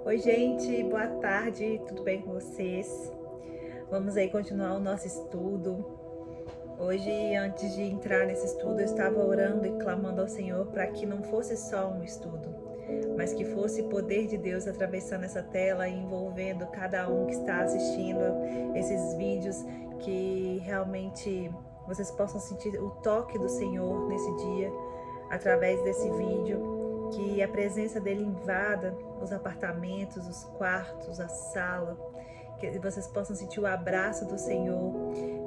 Oi, gente, boa tarde, tudo bem com vocês? Vamos aí continuar o nosso estudo. Hoje, antes de entrar nesse estudo, eu estava orando e clamando ao Senhor para que não fosse só um estudo, mas que fosse o poder de Deus atravessando essa tela e envolvendo cada um que está assistindo esses vídeos, que realmente vocês possam sentir o toque do Senhor nesse dia, através desse vídeo, que a presença dele invada os apartamentos, os quartos, a sala, que vocês possam sentir o abraço do Senhor,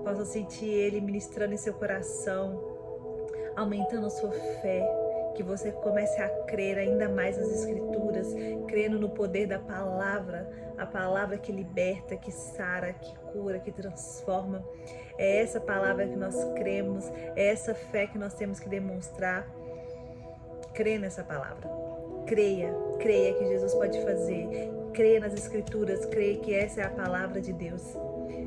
possam sentir ele ministrando em seu coração, aumentando a sua fé, que você comece a crer ainda mais nas Escrituras, crendo no poder da palavra, a palavra que liberta, que sara, que cura, que transforma. É essa palavra que nós cremos, é essa fé que nós temos que demonstrar. Crê nessa palavra, creia que Jesus pode fazer, creia nas Escrituras, creia que essa é a palavra de Deus.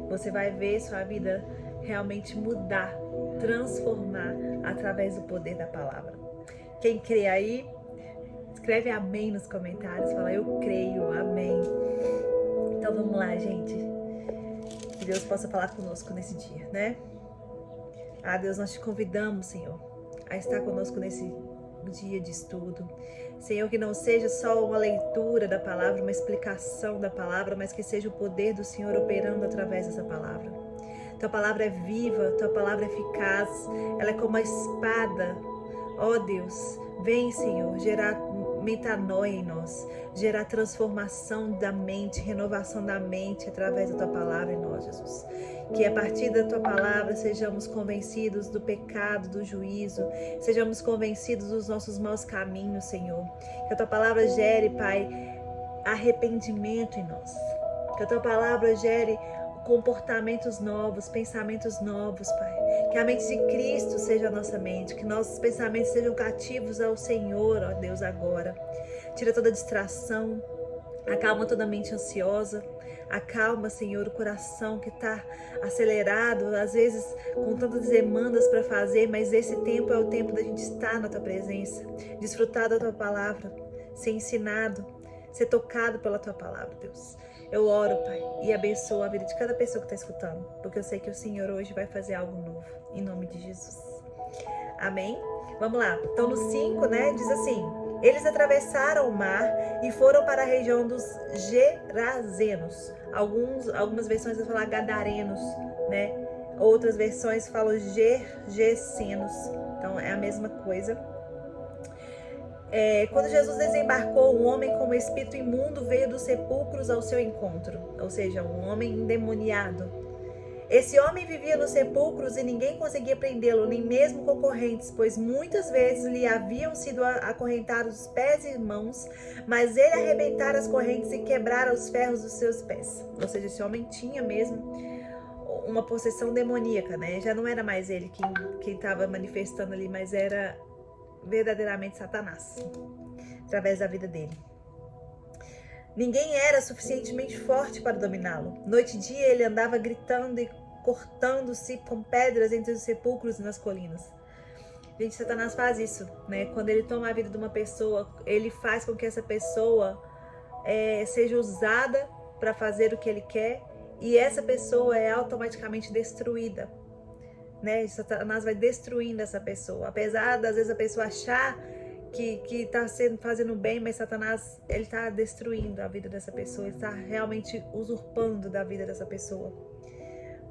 Você vai ver sua vida realmente mudar, transformar através do poder da palavra. Quem crê aí, escreve amém nos comentários, fala eu creio, amém. Então vamos lá, gente, que Deus possa falar conosco nesse dia, né? Deus, nós te convidamos, Senhor, a estar conosco nesse dia de estudo. Senhor, que não seja só uma leitura da palavra, uma explicação da palavra, mas que seja o poder do Senhor operando através dessa palavra. Tua palavra é viva, tua palavra é eficaz, ela é como uma espada. Ó Deus, vem, Senhor, gerar metanoia em nós, gerar transformação da mente, renovação da mente através da tua palavra em nós, Jesus. Que a partir da tua palavra sejamos convencidos do pecado, do juízo, sejamos convencidos dos nossos maus caminhos, Senhor. Que a tua palavra gere, Pai, arrependimento em nós. Que a tua palavra gere comportamentos novos, pensamentos novos, Pai. Que a mente de Cristo seja a nossa mente, que nossos pensamentos sejam cativos ao Senhor, ó Deus, agora. Tira toda distração, acalma toda a mente ansiosa, acalma, Senhor, o coração que está acelerado, às vezes com tantas demandas para fazer, mas esse tempo é o tempo da gente estar na tua presença, desfrutar da tua palavra, ser ensinado, ser tocado pela tua palavra, Deus. Eu oro, Pai, e abençoo a vida de cada pessoa que está escutando, porque eu sei que o Senhor hoje vai fazer algo novo, em nome de Jesus. Amém? Vamos lá. Então no 5, né, diz assim: eles atravessaram o mar e foram para a região dos Gerazenos. Algumas versões vão falar Gadarenos, né? Outras versões falam Gergesenos. Então é a mesma coisa. Quando Jesus desembarcou, um homem com um espírito imundo veio dos sepulcros ao seu encontro. Ou seja, um homem endemoniado. Esse homem vivia nos sepulcros e ninguém conseguia prendê-lo, nem mesmo concorrentes, pois muitas vezes lhe haviam sido acorrentados os pés e mãos, mas ele arrebentara as correntes e quebrara os ferros dos seus pés. Ou seja, esse homem tinha mesmo uma possessão demoníaca, né? Já não era mais ele quem estava manifestando ali, mas era verdadeiramente Satanás, através da vida dele. Ninguém era suficientemente forte para dominá-lo. Noite e dia ele andava gritando e cortando-se com pedras entre os sepulcros e nas colinas. Gente, Satanás faz isso, né? Quando ele toma a vida de uma pessoa, ele faz com que essa pessoa seja usada para fazer o que ele quer, e essa pessoa é automaticamente destruída, né? Satanás vai destruindo essa pessoa, apesar das vezes a pessoa achar que está fazendo bem, mas Satanás, ele está destruindo a vida dessa pessoa, ele está realmente usurpando da vida dessa pessoa,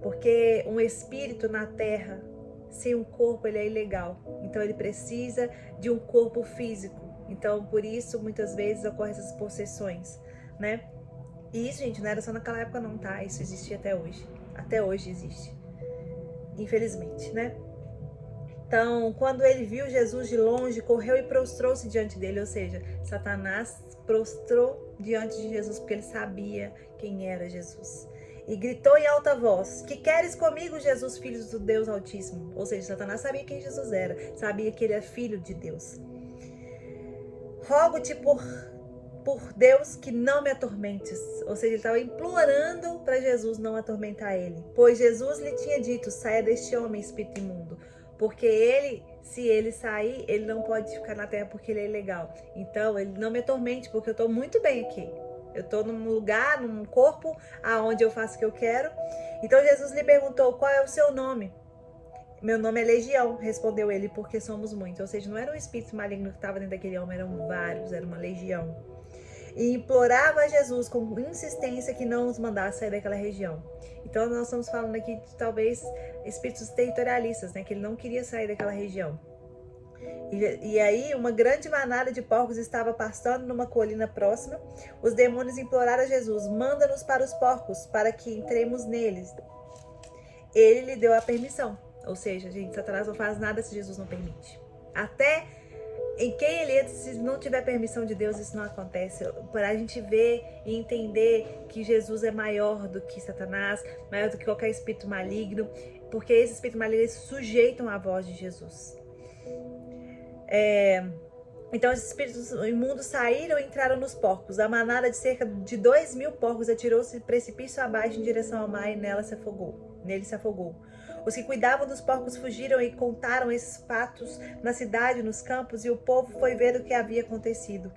porque um espírito na terra sem um corpo, ele é ilegal, então ele precisa de um corpo físico. Então por isso muitas vezes ocorrem essas possessões, né? E isso, gente, não era só naquela época não, tá? Isso existia até hoje existe, infelizmente, né? Então, quando ele viu Jesus de longe, correu e prostrou-se diante dele. Ou seja, Satanás prostrou diante de Jesus, porque ele sabia quem era Jesus. E gritou em alta voz: que queres comigo, Jesus, filho do Deus Altíssimo? Ou seja, Satanás sabia quem Jesus era, sabia que ele é filho de Deus. Rogo-te por Deus que não me atormentes. Ou seja, ele estava implorando para Jesus não atormentar ele, pois Jesus lhe tinha dito: saia deste homem, espírito imundo. Porque ele, se ele sair, ele não pode ficar na terra porque ele é ilegal. Então, ele não me atormente, porque eu estou muito bem aqui. Eu estou num lugar, num corpo, aonde eu faço o que eu quero. Então Jesus lhe perguntou, qual é o seu nome? Meu nome é Legião, respondeu ele, porque somos muitos. Ou seja, não era um espírito maligno que estava dentro daquele homem, eram vários, era uma legião. E implorava a Jesus com insistência que não os mandasse sair daquela região. Então nós estamos falando aqui de talvez espíritos territorialistas, né? Que ele não queria sair daquela região. E aí uma grande manada de porcos estava pastando numa colina próxima. Os demônios imploraram a Jesus, manda-nos para os porcos, para que entremos neles. Ele lhe deu a permissão. Ou seja, gente, Satanás não faz nada se Jesus não permite. Até em quem ele entra, se não tiver permissão de Deus, isso não acontece. Para a gente ver e entender que Jesus é maior do que Satanás, maior do que qualquer espírito maligno, porque esses espíritos malignos sujeitam a voz de Jesus. Então os espíritos imundos saíram e entraram nos porcos. A manada de cerca de 2.000 porcos atirou-se precipício abaixo em direção ao mar e nele se afogou. Os que cuidavam dos porcos fugiram e contaram esses fatos na cidade, nos campos, e o povo foi ver o que havia acontecido.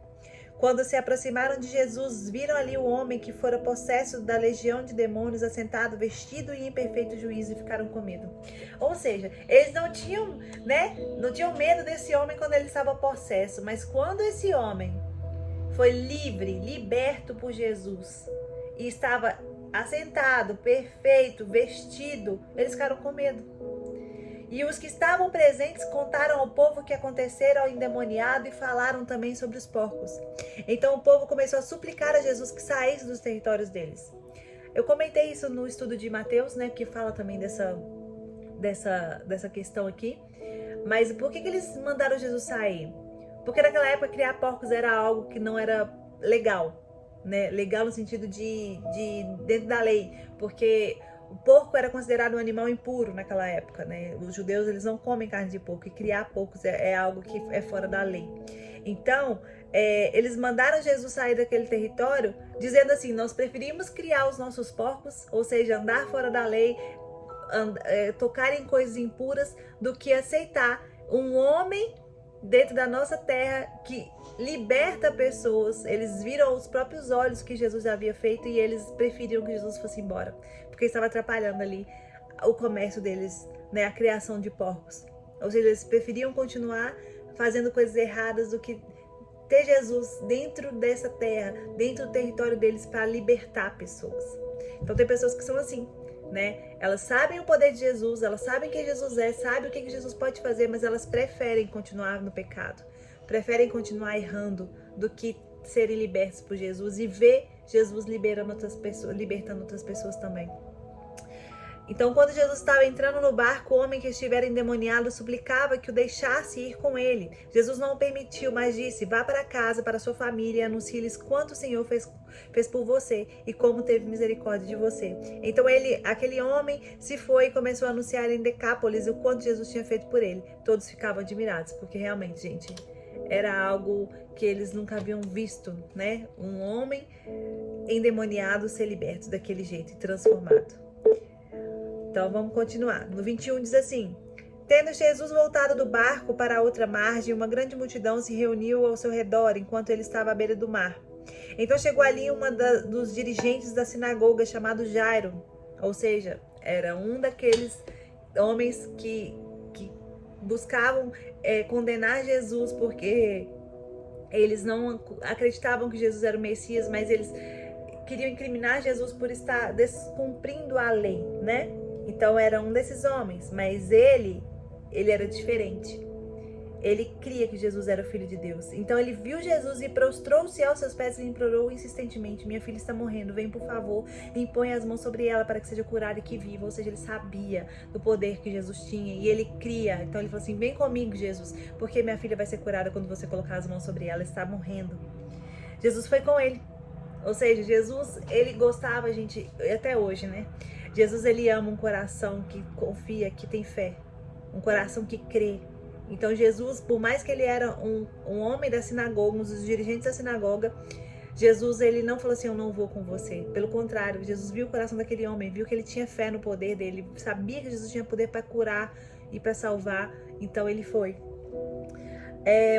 Quando se aproximaram de Jesus, viram ali o homem que fora possesso da legião de demônios, assentado, vestido e em perfeito juízo, e ficaram com medo. Ou seja, eles não tinham, não tinham medo desse homem quando ele estava possesso, mas quando esse homem foi liberto por Jesus e estava assentado, perfeito, vestido, eles ficaram com medo. E os que estavam presentes contaram ao povo o que acontecera ao endemoniado e falaram também sobre os porcos. Então o povo começou a suplicar a Jesus que saísse dos territórios deles. Eu comentei isso no estudo de Mateus, que fala também dessa questão aqui. Mas por que eles mandaram Jesus sair? Porque naquela época criar porcos era algo que não era legal. Legal no sentido de dentro da lei, porque o porco era considerado um animal impuro naquela época, Os judeus, eles não comem carne de porco, e criar porcos é algo que é fora da lei. Então, eles mandaram Jesus sair daquele território, dizendo assim, nós preferimos criar os nossos porcos, ou seja, andar fora da lei, tocar em coisas impuras, do que aceitar um homem dentro da nossa terra que liberta pessoas. Eles viram aos próprios olhos o que Jesus havia feito e eles preferiam que Jesus fosse embora, porque estava atrapalhando ali o comércio deles, a criação de porcos. Ou seja, eles preferiam continuar fazendo coisas erradas do que ter Jesus dentro dessa terra, dentro do território deles, para libertar pessoas. Então tem pessoas que são assim, Elas sabem o poder de Jesus, elas sabem quem Jesus é, sabem o que Jesus pode fazer, mas elas preferem continuar no pecado, preferem continuar errando do que serem libertos por Jesus e ver Jesus libertando outras pessoas também. Então, quando Jesus estava entrando no barco, o homem que estivera endemoniado suplicava que o deixasse ir com ele. Jesus não o permitiu, mas disse, vá para casa, para sua família, e anuncie-lhes quanto o Senhor fez por você e como teve misericórdia de você. Então aquele homem se foi e começou a anunciar em Decápolis o quanto Jesus tinha feito por ele. Todos ficavam admirados, porque realmente, gente, era algo que eles nunca haviam visto, Um homem endemoniado ser liberto daquele jeito e transformado. Então vamos continuar. No 21 diz assim, tendo Jesus voltado do barco para a outra margem, uma grande multidão se reuniu ao seu redor enquanto ele estava à beira do mar. Então chegou ali dos dirigentes da sinagoga, chamado Jairo, ou seja, era um daqueles homens que buscavam condenar Jesus, porque eles não acreditavam que Jesus era o Messias, mas eles queriam incriminar Jesus por estar descumprindo a lei, Então era um desses homens, mas ele era diferente. Ele cria que Jesus era o Filho de Deus. Então ele viu Jesus e prostrou-se aos seus pés e implorou insistentemente, minha filha está morrendo, vem por favor, impõe as mãos sobre ela para que seja curada e que viva. Ou seja, ele sabia do poder que Jesus tinha e ele cria. Então ele falou assim, vem comigo, Jesus, porque minha filha vai ser curada quando você colocar as mãos sobre ela, está morrendo. Jesus foi com ele. Ou seja, Jesus, ele gostava, gente, até hoje, Jesus, ele ama um coração que confia, que tem fé, um coração que crê. Então Jesus, por mais que ele era um homem da sinagoga, um dos dirigentes da sinagoga, Jesus, ele não falou assim, eu não vou com você. Pelo contrário, Jesus viu o coração daquele homem, viu que ele tinha fé no poder dele, sabia que Jesus tinha poder para curar e para salvar, então ele foi.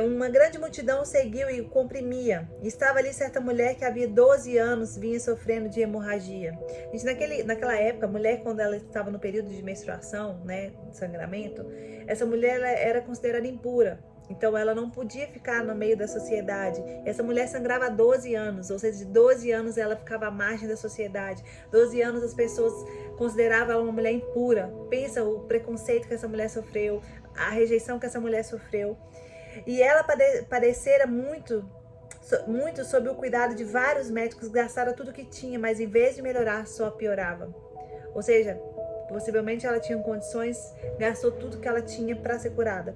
Uma grande multidão o seguiu e o comprimia. Estava ali certa mulher que havia 12 anos vinha sofrendo de hemorragia. Gente, naquela época, a mulher, quando ela estava no período de menstruação, né, de sangramento, essa mulher ela era considerada impura. Então ela não podia ficar no meio da sociedade. Essa mulher sangrava há 12 anos, ou seja, de 12 anos ela ficava à margem da sociedade. 12 anos as pessoas consideravam ela uma mulher impura. Pensa o preconceito que essa mulher sofreu, a rejeição que essa mulher sofreu. E ela padecera muito sob o cuidado de vários médicos, gastara tudo que tinha, mas em vez de melhorar, só piorava. Ou seja, possivelmente ela tinha condições, gastou tudo que ela tinha para ser curada.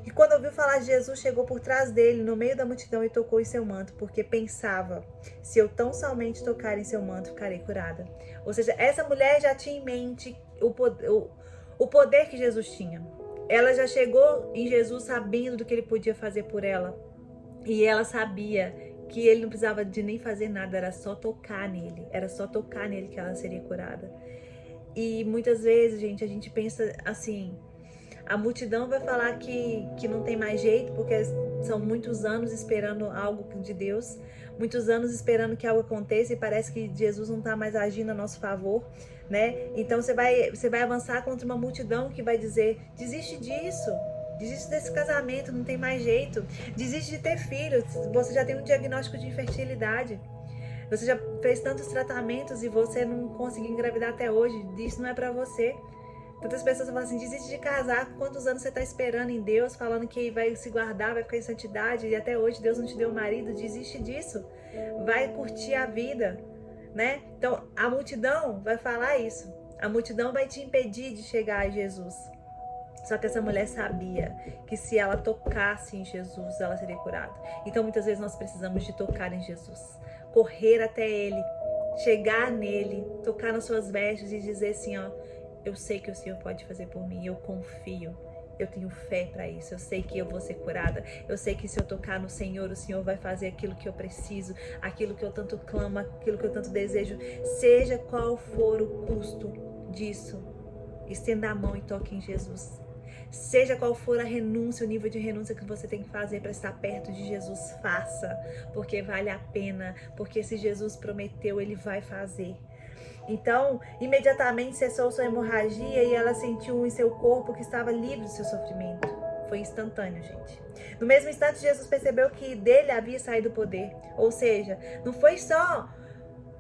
E quando ouviu falar de Jesus, chegou por trás dele, no meio da multidão, e tocou em seu manto, porque pensava, se eu tão somente tocar em seu manto, ficarei curada. Ou seja, essa mulher já tinha em mente o poder que Jesus tinha. Ela já chegou em Jesus sabendo do que ele podia fazer por ela. E ela sabia que ele não precisava de nem fazer nada, era só tocar nele. Era só tocar nele que ela seria curada. E muitas vezes, gente, a gente pensa assim, a multidão vai falar que não tem mais jeito, porque são muitos anos esperando algo de Deus, muitos anos esperando que algo aconteça e parece que Jesus não está mais agindo a nosso favor, né? Então você vai avançar contra uma multidão que vai dizer, desiste disso, desiste desse casamento, não tem mais jeito, desiste de ter filhos, você já tem um diagnóstico de infertilidade. Você já fez tantos tratamentos e você não conseguiu engravidar até hoje. Isso não é pra você. Tantas pessoas falam assim, desiste de casar. Quantos anos você tá esperando em Deus, falando que vai se guardar, vai ficar em santidade, e até hoje Deus não te deu um marido. Desiste disso. Vai curtir a vida, né? Então, a multidão vai falar isso. A multidão vai te impedir de chegar a Jesus. Só que essa mulher sabia que se ela tocasse em Jesus, ela seria curada. Então, muitas vezes nós precisamos de tocar em Jesus. Correr até Ele, chegar nele, tocar nas suas vestes e dizer assim, ó, eu sei que o Senhor pode fazer por mim, eu confio, eu tenho fé para isso, eu sei que eu vou ser curada, eu sei que se eu tocar no Senhor, o Senhor vai fazer aquilo que eu preciso, aquilo que eu tanto clamo, aquilo que eu tanto desejo, seja qual for o custo disso, estenda a mão e toque em Jesus. Seja qual for a renúncia, o nível de renúncia que você tem que fazer para estar perto de Jesus, faça, porque vale a pena, porque se Jesus prometeu, Ele vai fazer. Então, imediatamente cessou sua hemorragia e ela sentiu em seu corpo que estava livre do seu sofrimento. Foi instantâneo, gente. No mesmo instante, Jesus percebeu que dele havia saído o poder. Ou seja, não foi só...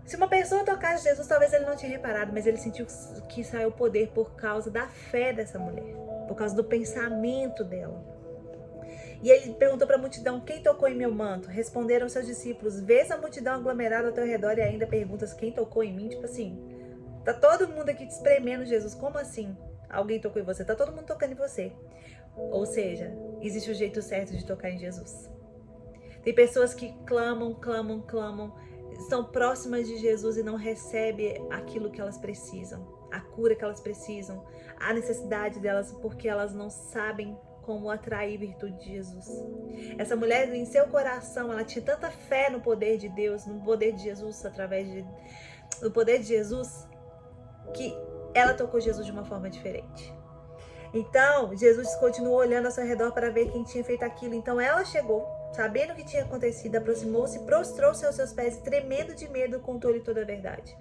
Se uma pessoa tocasse Jesus, talvez ele não tinha reparado, mas ele sentiu que saiu o poder por causa da fé dessa mulher, por causa do pensamento dela. E ele perguntou para a multidão, quem tocou em meu manto? Responderam seus discípulos, vês a multidão aglomerada ao teu redor e ainda perguntas quem tocou em mim? Tipo assim, tá todo mundo aqui te espremendo, Jesus, como assim? Alguém tocou em você? Tá todo mundo tocando em você. Ou seja, existe o jeito certo de tocar em Jesus. Tem pessoas que clamam, estão próximas de Jesus e não recebem aquilo que elas precisam, a cura que elas precisam, a necessidade delas, porque elas não sabem como atrair virtude de Jesus. Essa mulher, em seu coração, ela tinha tanta fé no poder de Deus, no poder de Jesus, do poder de Jesus, que ela tocou Jesus de uma forma diferente. Então, Jesus continuou olhando ao seu redor para ver quem tinha feito aquilo. Então, ela chegou, sabendo o que tinha acontecido, aproximou-se, prostrou-se aos seus pés e, tremendo de medo, contou-lhe toda a verdade.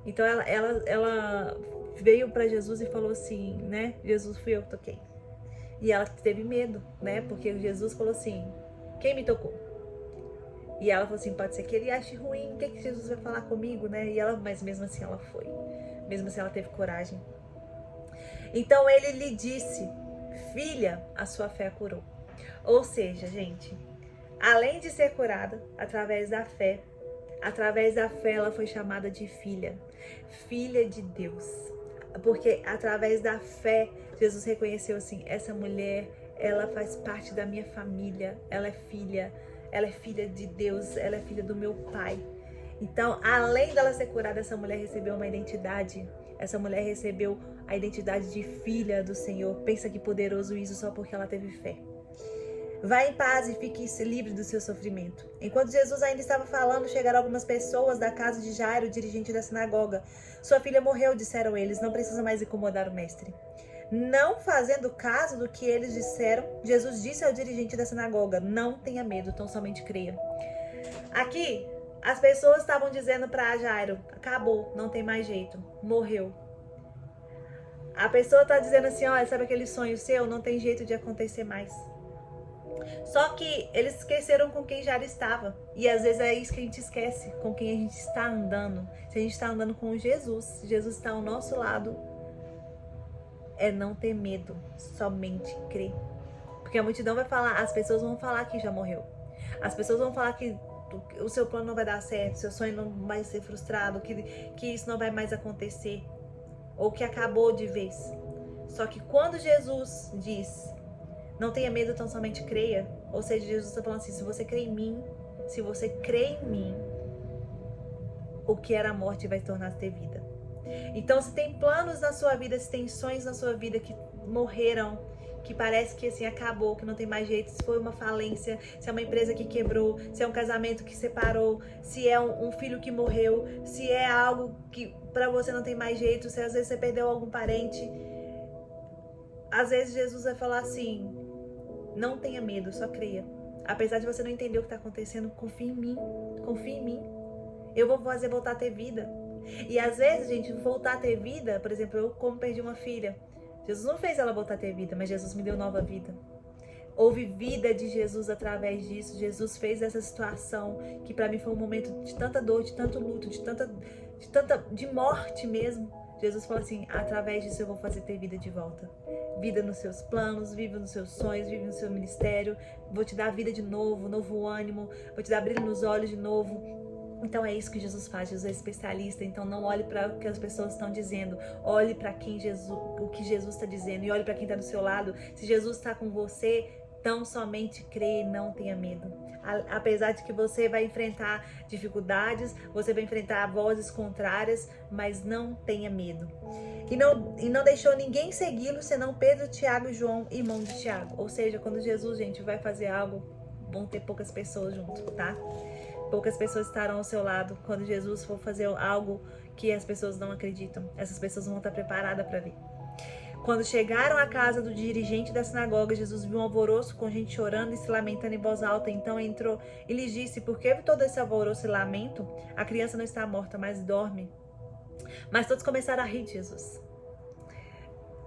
Então, ela veio para Jesus e falou assim, né? Jesus, fui eu que toquei. E ela teve medo, né? Porque Jesus falou assim, quem me tocou? E ela falou assim, pode ser que ele ache ruim, o que que Jesus vai falar comigo, né? E ela, mas mesmo assim ela foi. Mesmo assim ela teve coragem. Então ele lhe disse, filha, a sua fé a curou. Ou seja, gente, além de ser curada através da fé ela foi chamada de filha, filha de Deus. Porque através da fé, Jesus reconheceu assim, essa mulher, ela faz parte da minha família, ela é filha de Deus, ela é filha do meu Pai. Então, além dela ser curada, essa mulher recebeu uma identidade, essa mulher recebeu a identidade de filha do Senhor. Pensa que poderoso isso só porque ela teve fé. Vá em paz e fique livre do seu sofrimento. Enquanto Jesus ainda estava falando, chegaram algumas pessoas da casa de Jairo, dirigente da sinagoga. Sua filha morreu, disseram eles, não precisa mais incomodar o mestre. Não fazendo caso do que eles disseram, Jesus disse ao dirigente da sinagoga: não tenha medo, tão somente creia. Aqui, as pessoas estavam dizendo para Jairo: acabou, não tem mais jeito, morreu. A pessoa está dizendo assim: olha, sabe aquele sonho seu? Não tem jeito de acontecer mais. Só que eles esqueceram com quem Jairo estava. E às vezes é isso que a gente esquece, com quem a gente está andando. Se a gente está andando com Jesus, Jesus está ao nosso lado, é não ter medo, somente crer. Porque a multidão vai falar, as pessoas vão falar que já morreu. As pessoas vão falar que o seu plano não vai dar certo, seu sonho não vai ser frustrado, que isso não vai mais acontecer, ou que acabou de vez. Só que quando Jesus diz: não tenha medo, tão somente creia. Ou seja, Jesus está falando assim: se você crê em mim, se você crê em mim, o que era a morte vai se tornar ter vida. Então, se tem planos na sua vida, se tem sonhos na sua vida que morreram, que parece que assim acabou, que não tem mais jeito, se foi uma falência, se é uma empresa que quebrou, se é um casamento que separou, se é um filho que morreu, se é algo que para você não tem mais jeito, se às vezes você perdeu algum parente, às vezes Jesus vai falar assim: não tenha medo, só creia. Apesar de você não entender o que está acontecendo, confia em mim, confia em mim. Eu vou fazer voltar a ter vida. E às vezes, gente, voltar a ter vida, por exemplo, eu como perdi uma filha, Jesus não fez ela voltar a ter vida, mas Jesus me deu nova vida. Houve vida de Jesus através disso. Jesus fez essa situação que para mim foi um momento de tanta dor, de tanto luto, de morte mesmo. Jesus falou assim: através disso eu vou fazer ter vida de volta. Vida nos seus planos, viva nos seus sonhos, vive no seu ministério. Vou te dar vida de novo, novo ânimo, vou te dar brilho nos olhos de novo. Então é isso que Jesus faz. Jesus é especialista. Então não olhe para o que as pessoas estão dizendo, olhe para o que Jesus está dizendo, e olhe para quem está do seu lado. Se Jesus está com você, tão somente crê e não tenha medo. Apesar de que você vai enfrentar dificuldades, você vai enfrentar vozes contrárias, mas não tenha medo. E não deixou ninguém segui-lo, senão Pedro, Tiago e João, irmão de Tiago. Ou seja, quando Jesus, gente, vai fazer algo, vão ter poucas pessoas junto, tá? Poucas pessoas estarão ao seu lado. Quando Jesus for fazer algo que as pessoas não acreditam, essas pessoas vão estar preparadas para ver. Quando chegaram à casa do dirigente da sinagoga, Jesus viu um alvoroço com gente chorando e se lamentando em voz alta. Então entrou e lhes disse: por que todo esse alvoroço e lamento? A criança não está morta, mas dorme. Mas todos começaram a rir de Jesus.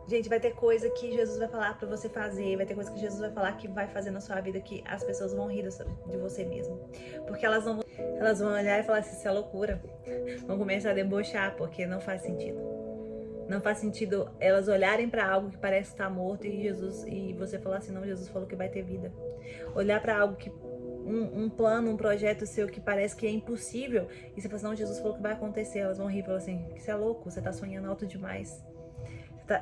Gente, vai ter coisa que Jesus vai falar pra você fazer, vai ter coisa que Jesus vai falar que vai fazer na sua vida que as pessoas vão rir de você mesmo. Porque elas vão olhar e falar assim: isso é loucura. Vão começar a debochar, porque não faz sentido. Não faz sentido elas olharem pra algo que parece estar morto e você falar assim: não, Jesus falou que vai ter vida. Olhar pra algo que um plano, um projeto seu que parece que é impossível, e você fala assim: não, Jesus falou que vai acontecer. Elas vão rir e falar assim: isso é louco, você tá sonhando alto demais.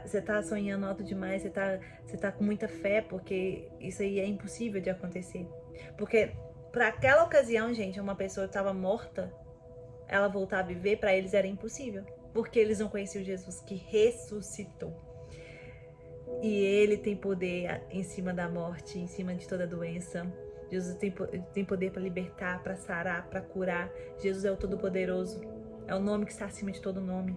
Você tá sonhando alto demais, você tá com muita fé, porque isso aí é impossível de acontecer. Porque para aquela ocasião, gente, uma pessoa que estava morta, ela voltar a viver, para eles era impossível. Porque eles não conheciam Jesus que ressuscitou. E ele tem poder em cima da morte, em cima de toda doença. Jesus tem poder para libertar, para sarar, para curar. Jesus é o Todo-Poderoso. É o nome que está acima de todo nome.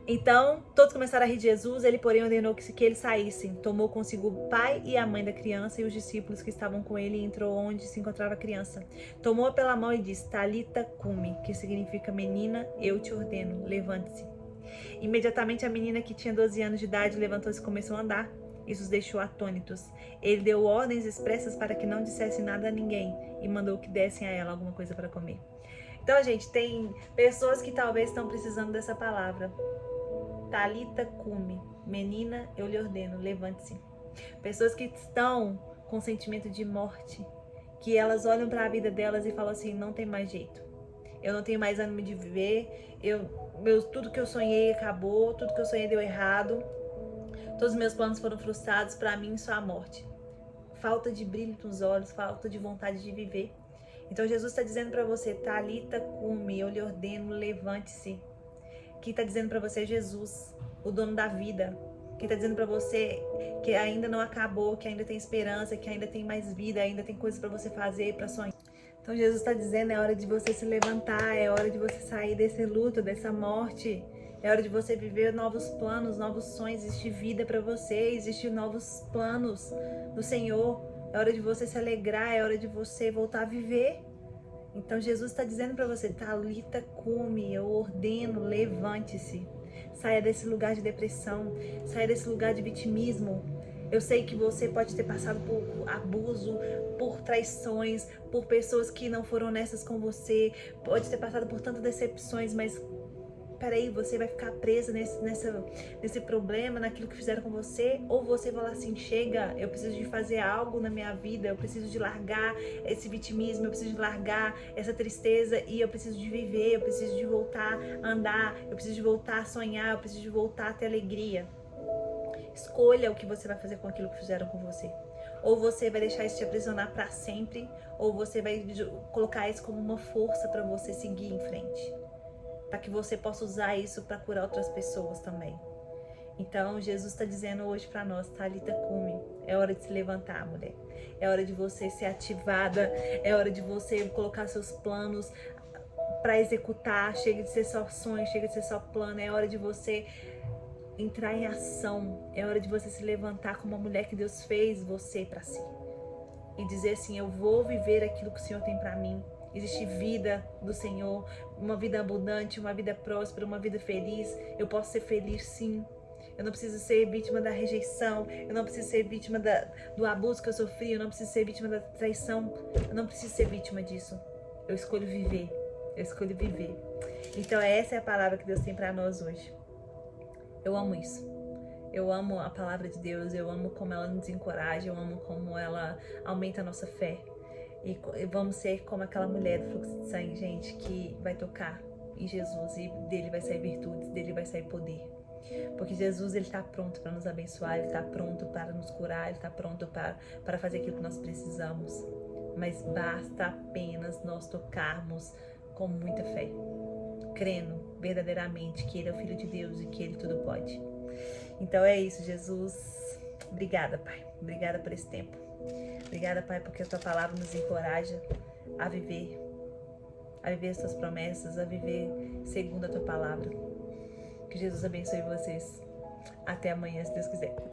Então, todos começaram a rir de Jesus. Ele, porém, ordenou que eles saíssem. Tomou consigo o pai e a mãe da criança e os discípulos que estavam com ele e entrou onde se encontrava a criança. Tomou-a pela mão e disse: Talita cumi, que significa: menina, eu te ordeno, levante-se. Imediatamente a menina, que tinha 12 anos de idade, levantou-se e começou a andar. Isso os deixou atônitos. Ele deu ordens expressas para que não dissesse nada a ninguém e mandou que dessem a ela alguma coisa para comer. Então, gente, tem pessoas que talvez estão precisando dessa palavra. Talita cumi, menina, eu lhe ordeno, levante-se. Pessoas que estão com sentimento de morte, que elas olham para a vida delas e falam assim: não tem mais jeito, eu não tenho mais ânimo de viver, tudo que eu sonhei acabou, tudo que eu sonhei deu errado, todos os meus planos foram frustrados, para mim só a morte. Falta de brilho nos olhos, falta de vontade de viver. Então Jesus está dizendo para você: Talita cumi, eu lhe ordeno, levante-se. Quem está dizendo para você é Jesus, o dono da vida. Quem está dizendo para você que ainda não acabou, que ainda tem esperança, que ainda tem mais vida, ainda tem coisas para você fazer, para sonhar. Então Jesus está dizendo: é hora de você se levantar, é hora de você sair desse luto, dessa morte É hora de você viver novos planos, novos sonhos. Existe vida para você, existem novos planos do Senhor. É hora de você se alegrar, é hora de você voltar a viver. Então Jesus está dizendo para você, Talita cumi, eu ordeno, levante-se. Saia desse lugar de depressão, saia desse lugar de vitimismo. Eu sei que você pode ter passado por abuso, por traições, por pessoas que não foram honestas com você, pode ter passado por tantas decepções, mas peraí, você vai ficar presa nesse problema, naquilo que fizeram com você? Ou você vai lá assim, chega, eu preciso de fazer algo na minha vida, eu preciso de largar esse vitimismo, eu preciso de largar essa tristeza e eu preciso de viver, eu preciso de voltar a andar, eu preciso de voltar a sonhar, eu preciso de voltar a ter alegria. Escolha o que você vai fazer com aquilo que fizeram com você. Ou você vai deixar isso te aprisionar para sempre, ou você vai colocar isso como uma força para você seguir em frente, para que você possa usar isso para curar outras pessoas também. Então Jesus está dizendo hoje para nós, Talita cumi, é hora de se levantar, mulher. É hora de você ser ativada, é hora de você colocar seus planos para executar. Chega de ser só sonho, chega de ser só plano. É hora de você entrar em ação. É hora de você se levantar como a mulher que Deus fez você para si e dizer assim, eu vou viver aquilo que o Senhor tem para mim. Existe vida do Senhor, uma vida abundante, uma vida próspera, uma vida feliz. Eu posso ser feliz sim. Eu não preciso ser vítima da rejeição, eu não preciso ser vítima do abuso que eu sofri, eu não preciso ser vítima da traição, eu não preciso ser vítima disso. Eu escolho viver, eu escolho viver. Então essa é a palavra que Deus tem para nós hoje. Eu amo isso. Eu amo a palavra de Deus, eu amo como ela nos encoraja, eu amo como ela aumenta a nossa fé. E vamos ser como aquela mulher do fluxo de sangue, gente, que vai tocar em Jesus e dele vai sair virtudes, dele vai sair poder. Porque Jesus, ele está pronto para nos abençoar, ele está pronto para nos curar, ele está pronto para fazer aquilo que nós precisamos. Mas basta apenas nós tocarmos com muita fé, crendo verdadeiramente que ele é o Filho de Deus e que ele tudo pode. Então é isso, Jesus. Obrigada, Pai. Obrigada por esse tempo. Obrigada, Pai, porque a Tua palavra nos encoraja a viver as Tuas promessas, a viver segundo a Tua palavra. Que Jesus abençoe vocês. Até amanhã, se Deus quiser.